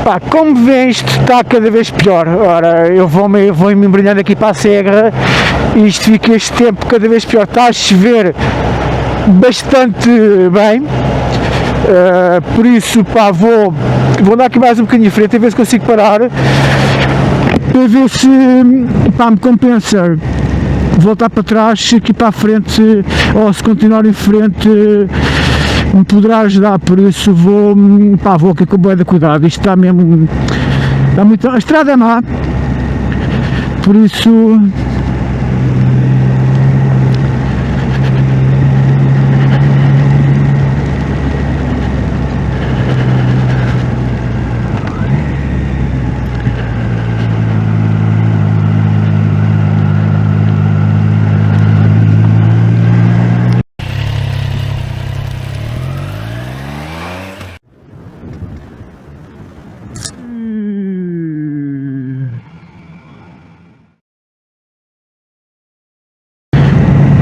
Pá, como vês, isto está cada vez pior. Ora, eu vou-me embrulhando aqui para a serra e isto fica este tempo cada vez pior. Está a chover bastante bem, por isso, pá, vou dar aqui mais um bocadinho em frente a ver se consigo parar, para ver se, pá, me compensa voltar para trás, aqui para a frente, ou se continuar em frente me poderá ajudar. Por isso vou aqui com bué de cuidado. Isto está mesmo, a estrada é má, por isso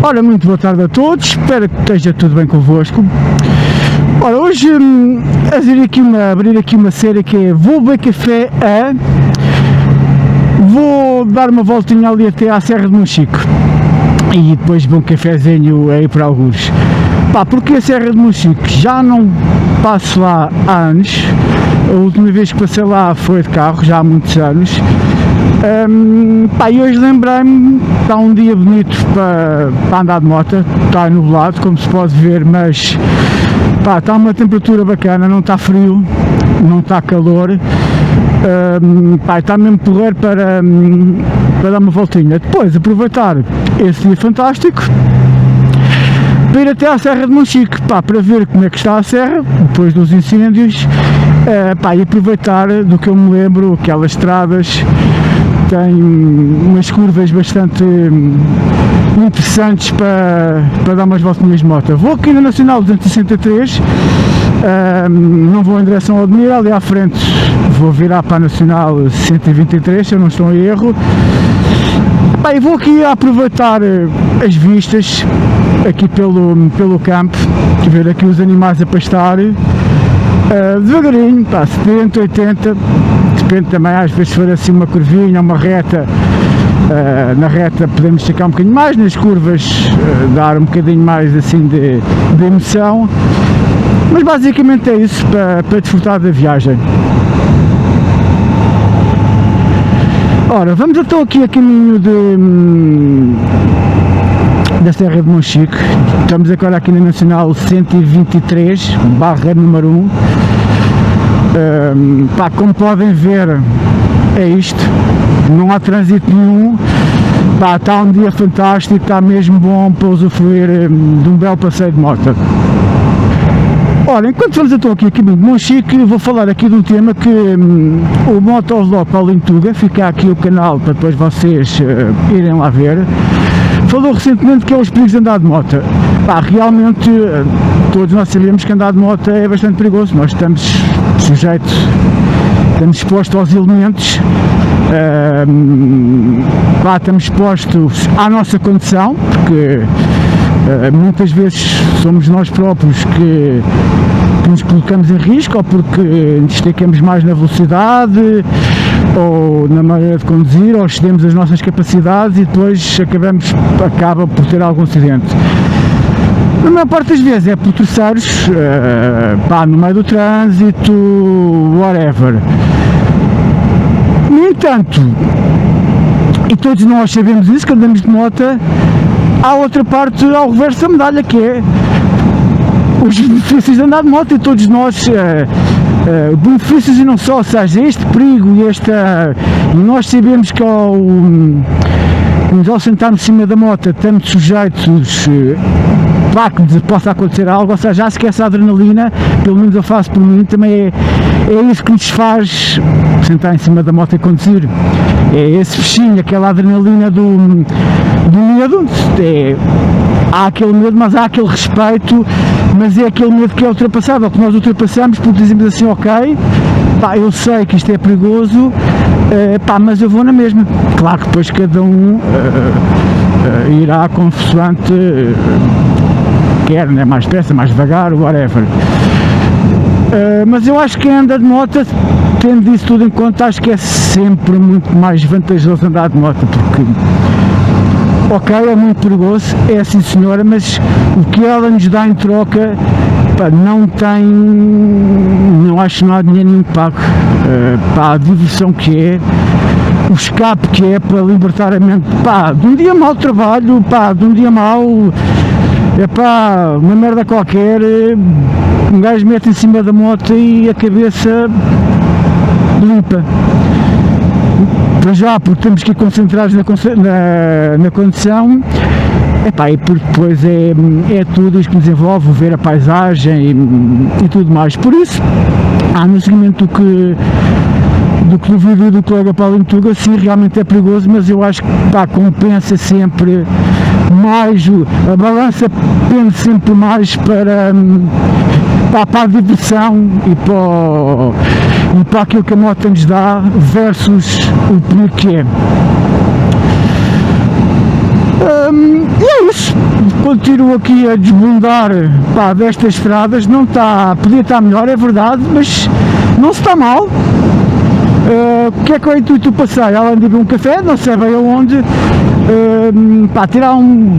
ora, muito boa tarde a todos, espero que esteja tudo bem convosco. Ora, hoje abrir aqui uma série que é Vou Beber Café vou dar uma voltinha ali até à Serra de Monchique e depois beber um cafezinho aí para alguns. Pá, porque a Serra de Monchique já não passo lá há anos, a última vez que passei lá foi de carro, já há muitos anos. Pá, e hoje lembrei-me, está um dia bonito para andar de moto, está nublado como se pode ver, mas pá, está uma temperatura bacana, não está frio, não está calor, pá, está mesmo porreiro para dar uma voltinha. Depois aproveitar esse dia fantástico para ir até à Serra de Monchique, pá, para ver como é que está a serra depois dos incêndios, pá, e aproveitar do que eu me lembro, aquelas estradas tem umas curvas bastante interessantes para dar umas voltinhas de moto. Vou aqui na Nacional 263, não vou em direção ao Admira, ali à frente vou virar para a Nacional 123, se eu não estou em erro. Bem, vou aqui aproveitar as vistas aqui pelo campo, ver aqui os animais a pastar, devagarinho, pá, 70, 80, depende também, às vezes se for assim uma curvinha, uma reta, na reta podemos esticar um bocadinho mais, nas curvas dar um bocadinho mais assim de emoção, mas basicamente é isso para desfrutar da viagem. Ora, vamos então aqui a caminho da Serra de Monchique, estamos agora aqui na Nacional 123, barra número 1. Pá, como podem ver, é isto, não há trânsito nenhum, pá, está um dia fantástico, está mesmo bom para usufruir de um belo passeio de moto. Ora, enquanto vamos então aqui a caminho de Monchique, vou falar aqui de um tema que o Motovlog Paulinho Tuga, fica aqui o canal para depois vocês irem lá ver, falou recentemente, que é os perigos de andar de moto. Pá, realmente todos nós sabemos que andar de moto é bastante perigoso, nós estamos sujeitos, estamos expostos aos elementos, pá, estamos expostos à nossa condição, porque muitas vezes somos nós próprios que nos colocamos em risco, ou porque destacamos mais na velocidade, ou na maneira de conduzir, ou excedemos as nossas capacidades e depois acaba por ter algum acidente. Na maior parte das vezes é por terceiros, pá, no meio do trânsito, whatever. No entanto, e todos nós sabemos isso, que andamos de moto, há outra parte ao reverso da medalha, que é os benefícios de andar de moto, e todos nós, benefícios e não só, ou seja, este perigo e nós sabemos que ao sentarmos em cima da moto estamos sujeitos para que nos possa acontecer algo, ou seja, acho que essa adrenalina, pelo menos eu faço por mim, também é isso que nos faz sentar em cima da moto e conduzir. É esse bichinho, aquela adrenalina do medo, há aquele medo, mas há aquele respeito, mas é aquele medo que é ultrapassável, que nós ultrapassamos porque dizemos assim, ok, pá, eu sei que isto é perigoso, pá, mas eu vou na mesma. Claro que depois cada um irá consoante quer, né, mais depressa, mais devagar, whatever. Mas eu acho que quem anda de moto tendo isso tudo em conta, acho que é sempre muito mais vantajoso andar de moto, porque ok, é muito perigoso, é sim senhora, mas o que ela nos dá em troca, pá, não acho nada dinheiro nenhum pago, pá, a diversão que é, o escape que é para libertar a mente, pá, de um dia mau trabalho, pá, de um dia mau, é pá, uma merda qualquer, um gajo mete em cima da moto e a cabeça limpa. Para já, porque temos que ir concentrados na condição, epá, e porque depois é tudo isto que nos envolve, ver a paisagem e tudo mais. Por isso, no seguimento do vídeo do colega Paulo Tuga, sim, realmente é perigoso, mas eu acho que, pá, compensa sempre mais, a balança pende sempre mais para a diversão e para aquilo que a moto nos dá versus o perigo que é. E é isso, continuo aqui a desbundar, pá, destas estradas, não está, podia estar melhor, é verdade, mas não se está mal. O que é que eu intuito passei? Além de beber um café, não sei bem aonde, pá,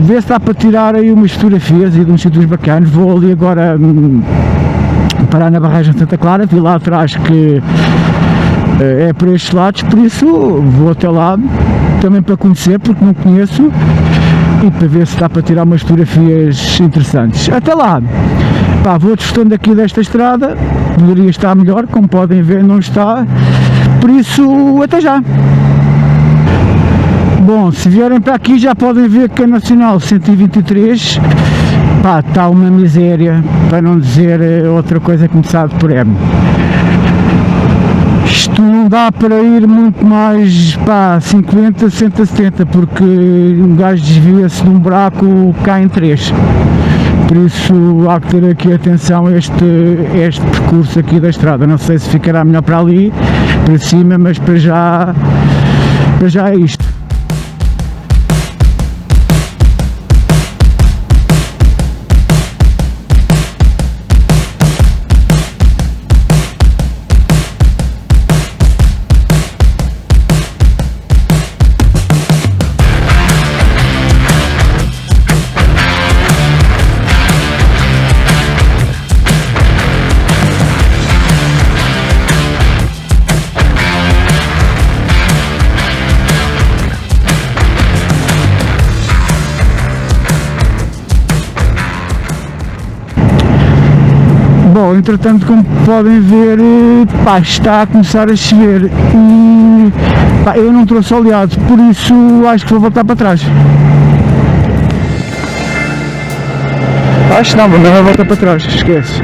ver se dá para tirar aí umas fotografias e de uns sítios bacanas. Vou ali agora parar na barragem de Santa Clara, vi lá atrás que é para estes lados, por isso vou até lá também para conhecer, porque não conheço, e para ver se dá para tirar umas fotografias interessantes. Até lá, pá, vou desfrutando aqui desta estrada, poderia estar melhor, como podem ver não está, por isso até já. Bom, se vierem para aqui já podem ver que a Nacional 123, pá, está uma miséria, para não dizer outra coisa começado por M. Isto não dá para ir muito mais, pá, 50, 60, 70, porque um gajo desvia-se de um buraco, cai em 3. Por isso há que ter aqui atenção a este percurso aqui da estrada. Não sei se ficará melhor para ali, para cima, mas para já é isto. Bom, entretanto, como podem ver, pá, está a começar a chover e, pá, eu não trouxe oleado, por isso acho que vou voltar para trás. Acho não, mas não vou voltar para trás, esquece.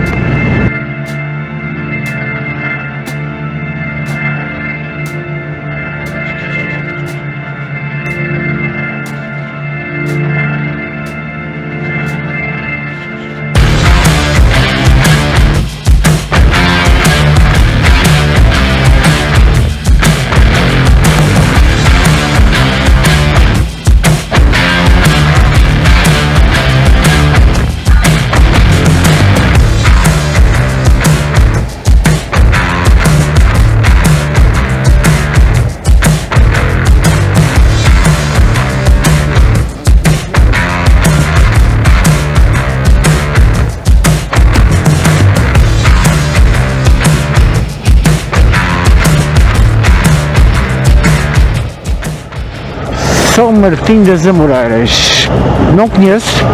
São Martim das Amoreiras, não conheço.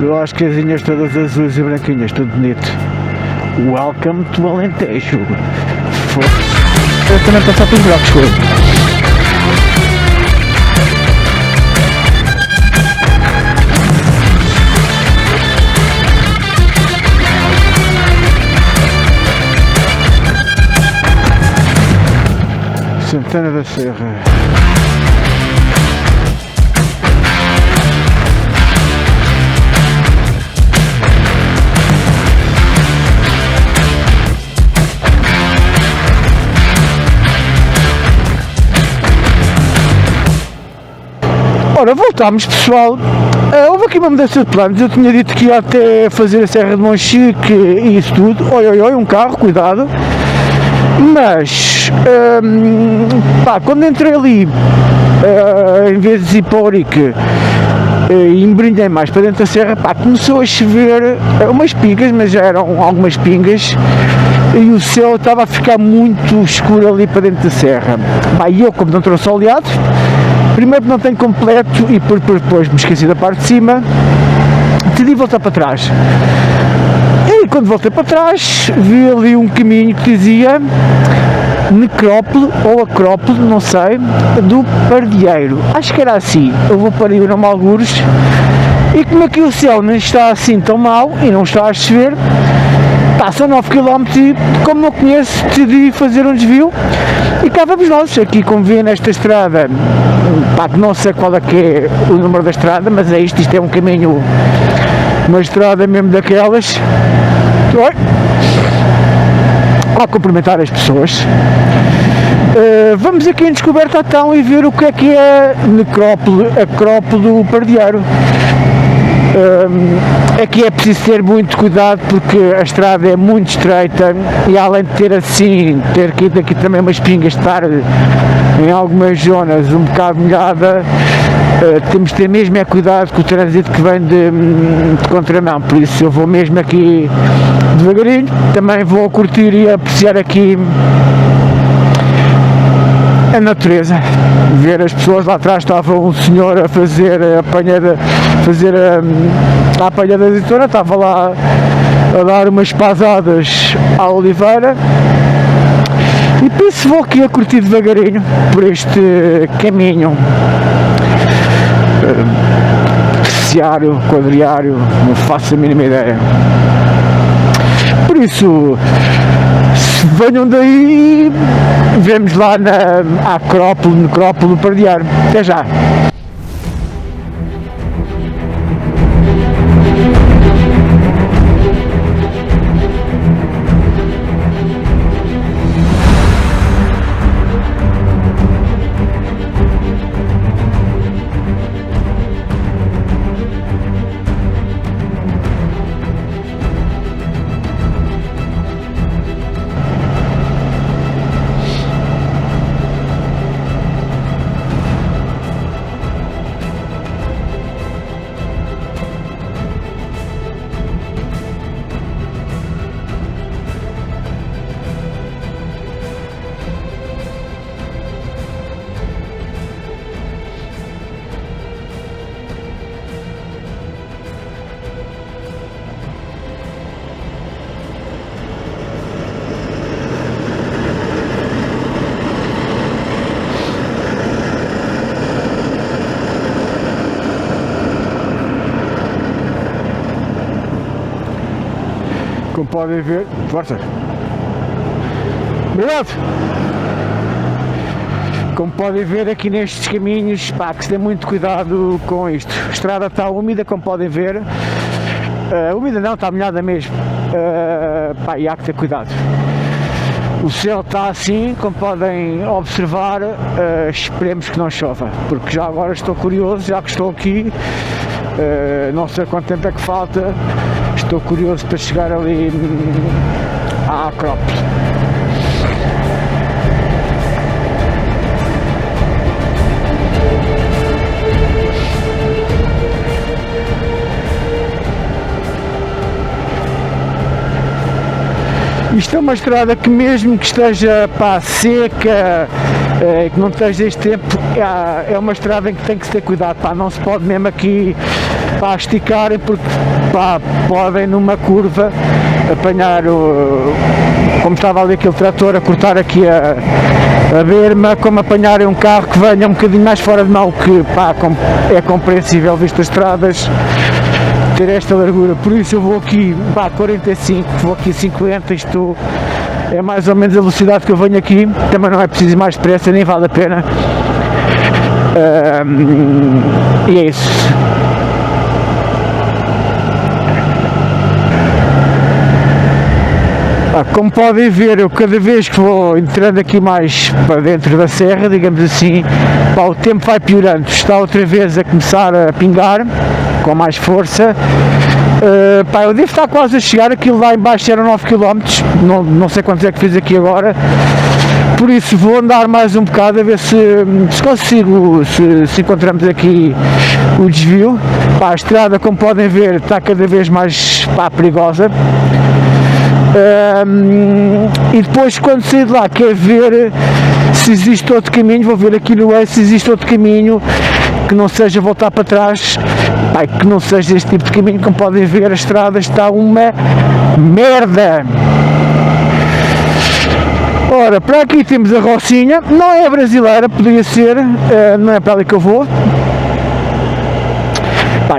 Eu acho que as linhas todas azuis e branquinhas, tudo bonito. Welcome to Alentejo. Eu também passar pelos buracos escuros. Santana da Serra. Ora, voltámos, pessoal. Houve aqui uma mudança de planos. Eu tinha dito que ia até fazer a Serra de Monchique e isso tudo. Oi, oi, oi, um carro, cuidado. Mas, pá, quando entrei ali, em vez de ir para o Ourique, e embrulhei mais para dentro da serra, pá, começou a chover umas pingas, mas já eram algumas pingas. E o céu estava a ficar muito escuro ali para dentro da serra. Pá, e eu, como não trouxe oleado, primeiro não tenho completo e depois me esqueci da parte de cima, decidi voltar para trás. E quando voltei para trás, vi ali um caminho que dizia Necrópole ou Acrópole, não sei, do Pardieiro. Acho que era assim. Eu vou para aí o nome algures. E como aqui o céu não está assim tão mau e não está a chover, pá, são 9 km e, como não conheço, decidi fazer um desvio e cá vamos nós, aqui como vê nesta estrada, pá, não sei qual é que é o número da estrada, mas é isto é um caminho, uma estrada mesmo daquelas. Oi. A cumprimentar as pessoas. Vamos aqui em descoberta então e ver o que é Necrópole, Acrópole do Pardieiro. Aqui é preciso ter muito cuidado porque a estrada é muito estreita e além de ter assim, ter aqui também umas pingas, estar em algumas zonas um bocado molhada, temos de ter mesmo cuidado com o trânsito que vem de contramão, por isso eu vou mesmo aqui devagarinho, também vou curtir e apreciar aqui a natureza, ver as pessoas lá atrás. Estava um senhor a fazer a apanha da azeitona, estava lá a dar umas pasadas à oliveira e por isso vou aqui a curtir devagarinho por este caminho terciário, quadriário, não faço a mínima ideia. Por isso, venham daí e vemos lá na Acrópole, Necrópole do Pardieiro. Até já! Como podem ver, força! Obrigado! Como podem ver aqui nestes caminhos, pá, que se tem muito cuidado com isto. A estrada está úmida, como podem ver. Úmida não, está molhada mesmo. Pá, e há que ter cuidado. O céu está assim, como podem observar, esperemos que não chova, porque já agora estou curioso, já que estou aqui, não sei quanto tempo é que falta, estou curioso para chegar ali à Acrópole. Isto é uma estrada que mesmo que esteja, pá, seca, que não esteja este tempo, é uma estrada em que tem que se ter cuidado, pá, não se pode mesmo aqui, pá, esticarem porque, pá, podem numa curva apanhar como estava ali aquele trator a cortar aqui a berma, como apanharem um carro que venha um bocadinho mais fora de mão, que, pá, é compreensível visto as estradas ter esta largura. Por isso eu vou aqui, pá, 45, vou aqui 50, isto é mais ou menos a velocidade que eu venho aqui, também não é preciso ir mais depressa, nem vale a pena. E é isso. Como podem ver, eu cada vez que vou entrando aqui mais para dentro da serra, digamos assim, o tempo vai piorando, está outra vez a começar a pingar com mais força. Eu devo estar quase a chegar, aquilo lá embaixo era 9 km, não sei quantos é que fiz aqui agora, por isso vou andar mais um bocado a ver se consigo, se encontramos aqui o desvio. A estrada, como podem ver, está cada vez mais perigosa. E depois, quando sair de lá, quer ver se existe outro caminho, vou ver aqui no Waze se existe outro caminho que não seja voltar para trás, que não seja este tipo de caminho. Como podem ver, a estrada está uma merda. Ora, para aqui temos a Rocinha, não é brasileira, poderia ser, não é para ali que eu vou.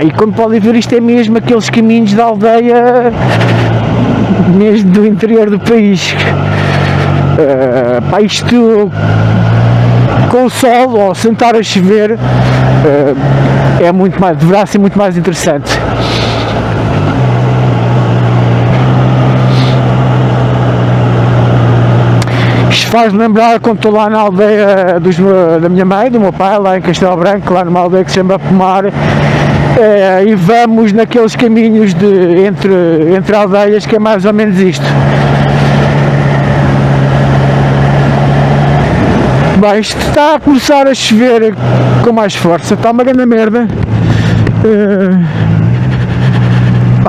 E como podem ver, isto é mesmo aqueles caminhos da aldeia, mesmo do interior do país. Isto com o sol ou sentar a chover é muito mais, deverá ser muito mais interessante. Isto faz-me lembrar quando estou lá na aldeia da minha mãe, do meu pai, lá em Castelo Branco, lá numa aldeia que se chama Pomar, e vamos naqueles caminhos entre aldeias, que é mais ou menos isto. Bem, isto está a começar a chover com mais força, está uma grande merda.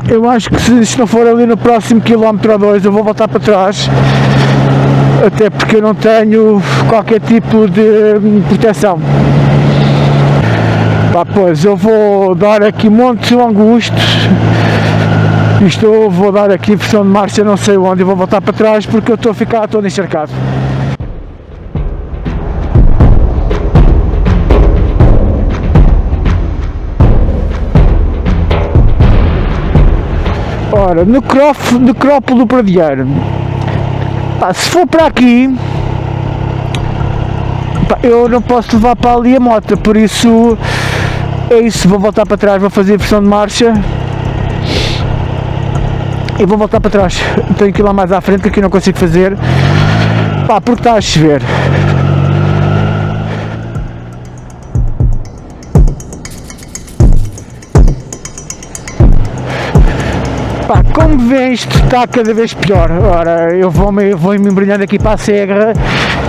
Eu acho que se isto não for ali no próximo quilómetro ou 2 eu vou voltar para trás, até porque eu não tenho qualquer tipo de proteção. Pois eu vou dar aqui Monte Augusto, vou dar aqui pressão de marcha não sei onde, e vou voltar para trás porque eu estou a ficar todo encharcado. Ora, necrópole do Pradieiro. Se for para aqui, eu não posso levar para ali a moto, por isso é isso, vou voltar para trás, vou fazer a pressão de marcha e vou voltar para trás. Tenho que ir lá mais à frente, que aqui não consigo fazer, porque está a chover. Como vêem, isto está cada vez pior. Ora, eu vou-me embrulhando aqui para a serra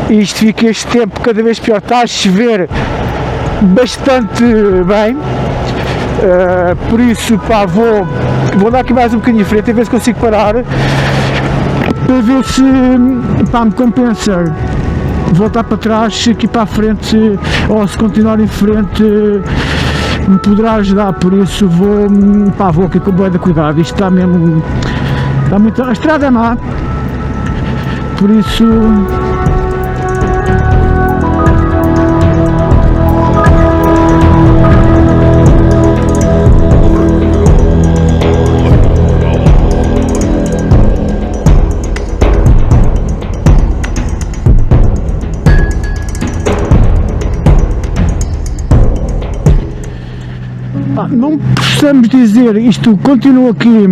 e isto fica este tempo cada vez pior. Está a chover bastante bem, por isso vou dar aqui mais um bocadinho em frente, a ver se consigo parar, para ver se me compensa voltar para trás, aqui para a frente, ou se continuar em frente me poderá ajudar. Por isso vou aqui com bué de cuidado. Isto está mesmo, a estrada é má, por isso não precisamos dizer, isto continua aqui,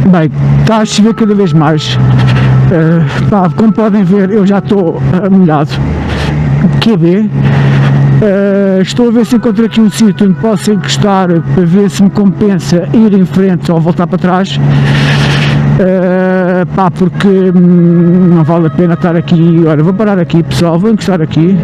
bem, está a chover cada vez mais. Como podem ver, eu já estou molhado, QB. Estou a ver se encontro aqui um sítio onde posso encostar para ver se me compensa ir em frente ou voltar para trás, porque não vale a pena estar aqui. Olha, vou parar aqui, pessoal, vou encostar aqui.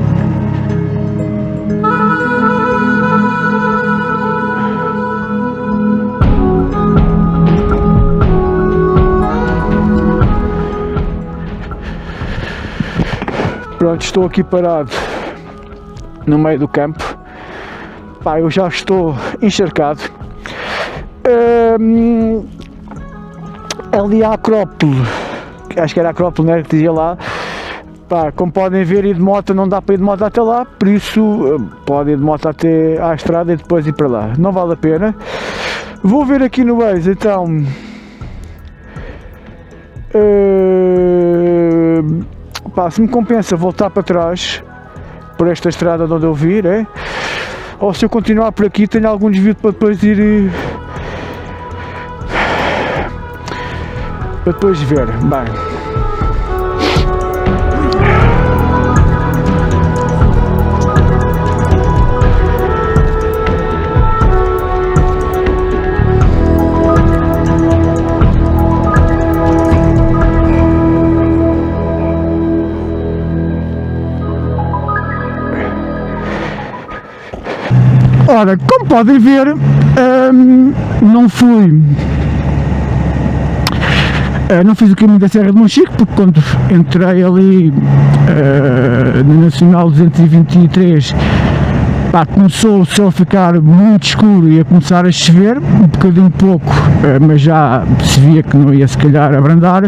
Pronto, estou aqui parado no meio do campo. Eu já estou encharcado. Ali a Acrópole, acho que era a Acrópole, né, que dizia lá. Como podem ver, ir de moto não dá para ir de moto até lá, por isso pode ir de moto até à estrada e depois ir para lá. Não vale a pena. Vou ver aqui no Waze, então. pá, se me compensa voltar para trás, por esta estrada de onde eu vir, ou se eu continuar por aqui tenho algum desvio para depois ir... para depois ver, bem... Ora, como podem ver, não fiz o caminho da Serra de Monchique, porque quando entrei ali na Nacional 223, pá, começou o céu a ficar muito escuro e a começar a chover, um bocadinho pouco, mas já se via que não ia se calhar abrandar.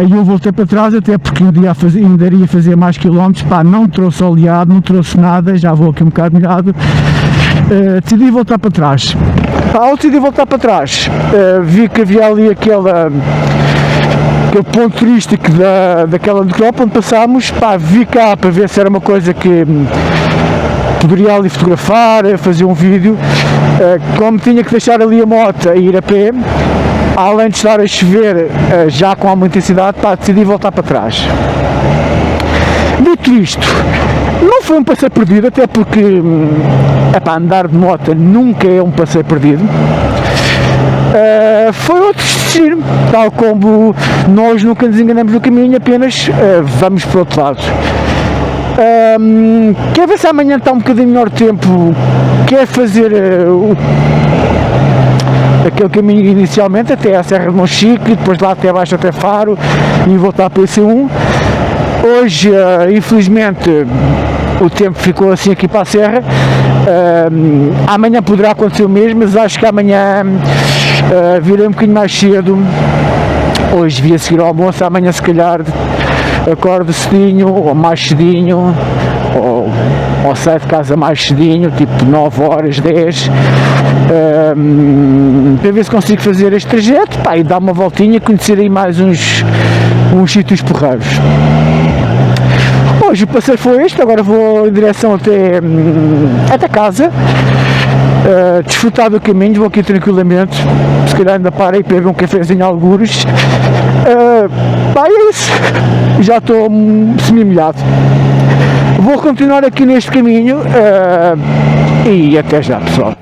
E eu voltei para trás, até porque ainda iria fazer mais quilómetros, pá, não trouxe oleado, não trouxe nada, já vou aqui um bocado molhado. Decidi voltar para trás. Ao decidi voltar para trás, vi que havia ali aquele ponto turístico daquela necrópole onde passámos, pá, vi cá para ver se era uma coisa que poderia ali fotografar, fazer um vídeo. Como tinha que deixar ali a moto e ir a pé, além de estar a chover já com alguma intensidade, pá, decidi voltar para trás. Dito isto, não foi um passeio perdido, até porque andar de moto nunca é um passeio perdido. Foi outro destino, tal como nós nunca nos enganamos no caminho, apenas vamos para o outro lado. Quer ver se amanhã está um bocadinho melhor tempo, quer fazer aquele caminho inicialmente até a Serra de Monchique, depois lá até abaixo até Faro e voltar para o IC1. Hoje, infelizmente, o tempo ficou assim aqui para a Serra. Amanhã poderá acontecer o mesmo, mas acho que amanhã virei um bocadinho mais cedo. Hoje vi a seguir ao almoço, amanhã se calhar acordo cedinho, ou mais cedinho, ou saio de casa mais cedinho, tipo 9 horas, 10, para ver se consigo fazer este trajeto, pá, e dar uma voltinha, conhecer aí mais uns sítios porreiros. Hoje o passeio foi este, agora vou em direção até casa, desfrutar do caminho, vou aqui tranquilamente, se calhar ainda parei para beber um cafezinho algures. Pá, é isso, já estou semi-molhado. Vou continuar aqui neste caminho e até já, pessoal.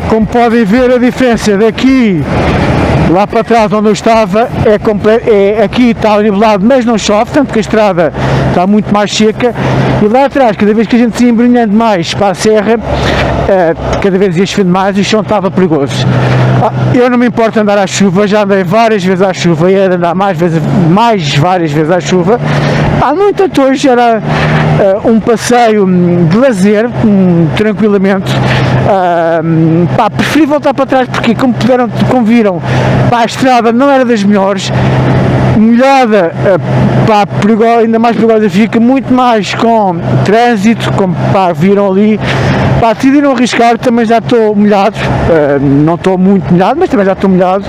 Como podem ver, a diferença daqui lá para trás onde eu estava aqui está nivelado, mas não chove, tanto que a estrada está muito mais seca, e lá atrás, cada vez que a gente se ia embrenhando mais para a serra, cada vez ia chovendo mais e o chão estava perigoso. Eu não me importo andar à chuva, já andei várias vezes à chuva e era andar várias vezes à chuva. No entanto, hoje era um passeio de lazer, tranquilamente. Preferi voltar para trás porque, como viram, a estrada não era das melhores, molhada, ainda mais perigosa fica, muito mais com trânsito, como viram ali. Decidi não arriscar, também já estou molhado, não estou muito molhado, mas também já estou molhado.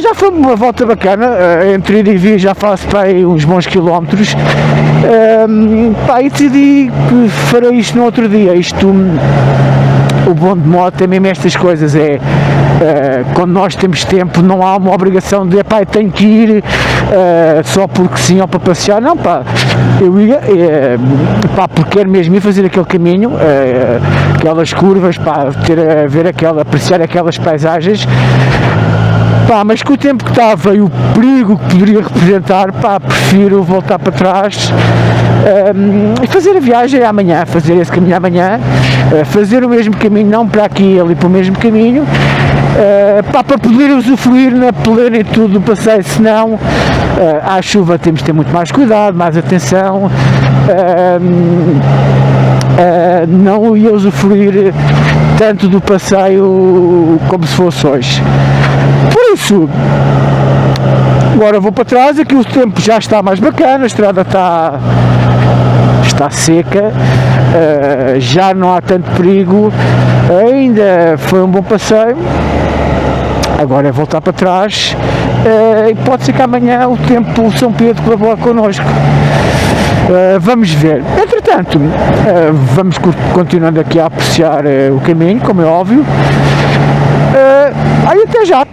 Já foi uma volta bacana, entre ir e vir já faço aí uns bons quilómetros, e decidi que farei isto no outro dia. O bom de moto é mesmo estas coisas, quando nós temos tempo não há uma obrigação de tenho que ir só porque sim ou para passear, não, eu ia porque quero mesmo ir fazer aquele caminho, aquelas curvas, apreciar aquelas paisagens, mas com o tempo que estava e o perigo que poderia representar, prefiro voltar para trás e fazer a viagem amanhã, fazer esse caminho amanhã, fazer o mesmo caminho, não para aqui ali para o mesmo caminho, para poder usufruir na plenitude do passeio, senão à chuva temos de ter muito mais cuidado, mais atenção, não ia usufruir tanto do passeio como se fosse hoje. Por isso, agora vou para trás, aqui o tempo já está mais bacana, a estrada está seca, já não há tanto perigo, ainda foi um bom passeio. Agora é voltar para trás, e pode ser que amanhã o tempo São Pedro colabore connosco. Vamos ver. Entretanto, vamos continuando aqui a apreciar o caminho, como é óbvio. Aí até já!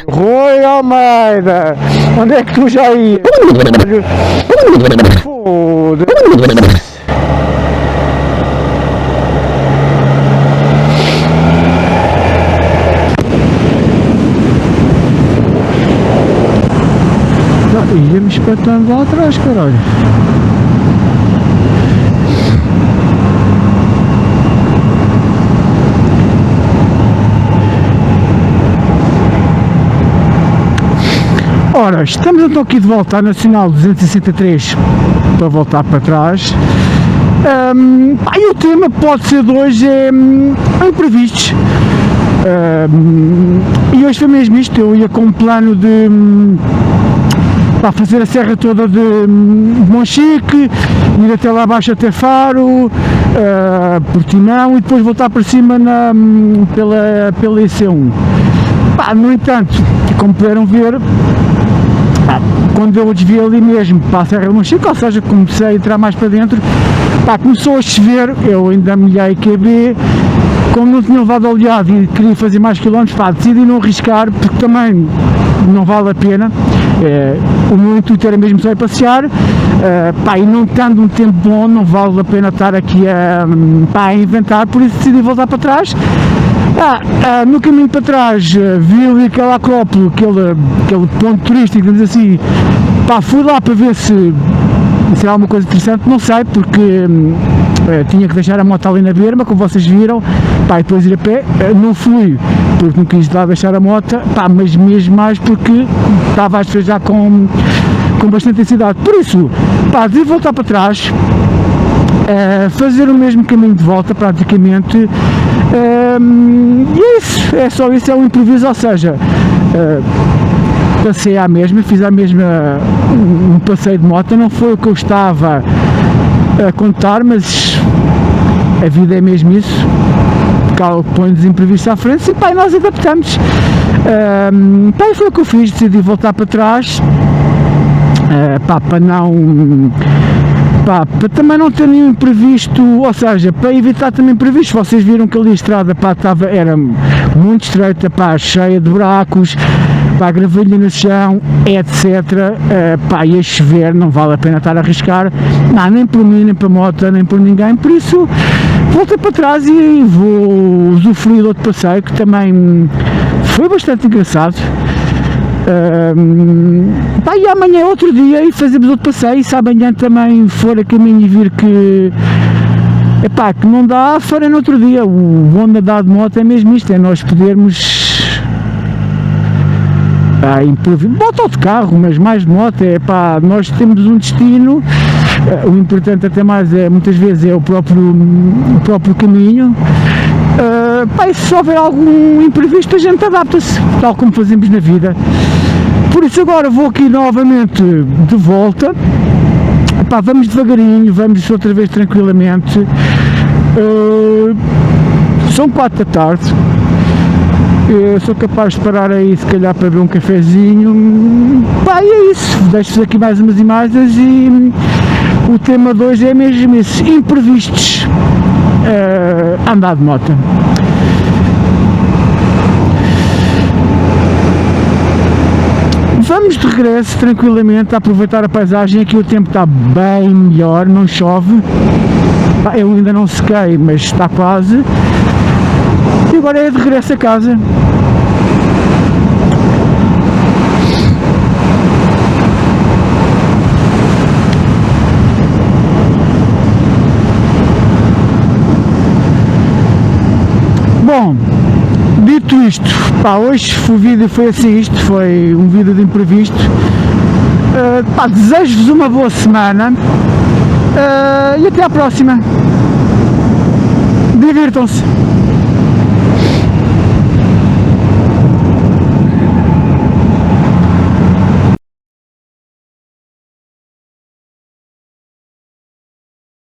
Rui Almeida, onde é que tu já ias? Foda-se. Ia-me espetando lá atrás, caralho. Ora, estamos então aqui de volta à Nacional 263 para voltar para trás. E o tema pode ser de hoje imprevistos. E hoje foi mesmo isto, eu ia com um plano de fazer a serra toda de Monchique, ir até lá abaixo até Faro, Portimão e depois voltar para cima pela EC1. No entanto, como puderam ver, quando eu desviei ali mesmo para a Serra de Monchique, ou seja, comecei a entrar mais para dentro, começou a chover, eu ainda molhei QB, como não tinha levado oleado e queria fazer mais quilómetros, decidi não arriscar, porque também não vale a pena. O meu intuito era mesmo só ir passear, e não estando um tempo bom, não vale a pena estar aqui a inventar, por isso decidi voltar para trás. No caminho para trás vi ali aquela acrópole, aquele ponto turístico, digamos assim, fui lá para ver se era alguma coisa interessante, não sei, porque tinha que deixar a moto ali na berma, como vocês viram, e depois ir a pé, não fui, porque não quis lá deixar a moto, mas mesmo mais porque estava a já com bastante intensidade, por isso, decidi voltar para trás, fazer o mesmo caminho de volta praticamente, e é isso, é só isso, é um improviso, ou seja, passei à mesma, fiz a mesma um passeio de moto, não foi o que eu estava a contar, mas a vida é mesmo isso, põe-nos imprevistos à frente e nós adaptamos. E foi o que eu fiz, decidi voltar para trás, para não... para também não ter nenhum imprevisto, ou seja, para evitar também imprevistos. Vocês viram que ali a estrada era muito estreita, cheia de buracos, gravilha no chão, etc. Ia chover, não vale a pena estar a arriscar, nem por mim, nem para a moto, nem por ninguém, por isso voltei para trás e vou usufruir de outro passeio que também foi bastante engraçado. Pá, e amanhã é outro dia e fazemos outro passeio. Se amanhã também for a caminho e vir que, epá, que não dá, farei no outro dia. O bom de andar de moto é mesmo isto, é nós podermos improvisar, moto ou de carro, mas mais de moto, é pá, nós temos um destino. O importante até mais é, muitas vezes, é o próprio caminho. Pá, e se houver algum imprevisto a gente adapta-se, tal como fazemos na vida. Por isso agora vou aqui novamente de volta. Pá, vamos devagarinho, vamos outra vez tranquilamente. São 4 da tarde. Eu sou capaz de parar aí se calhar para beber um cafezinho. Pá, e é isso, deixo-vos aqui mais umas imagens e o tema de hoje é mesmo esse, imprevistos, andar de moto. Vamos de regresso tranquilamente a aproveitar a paisagem. Aqui o tempo está bem melhor, não chove. Pá, eu ainda não sequei, mas está quase. E agora é de regresso a casa. Bom, dito isto, pá, hoje o vídeo foi assim, isto foi um vídeo de imprevisto. Pá, desejo-vos uma boa semana e até à próxima. Divirtam-se.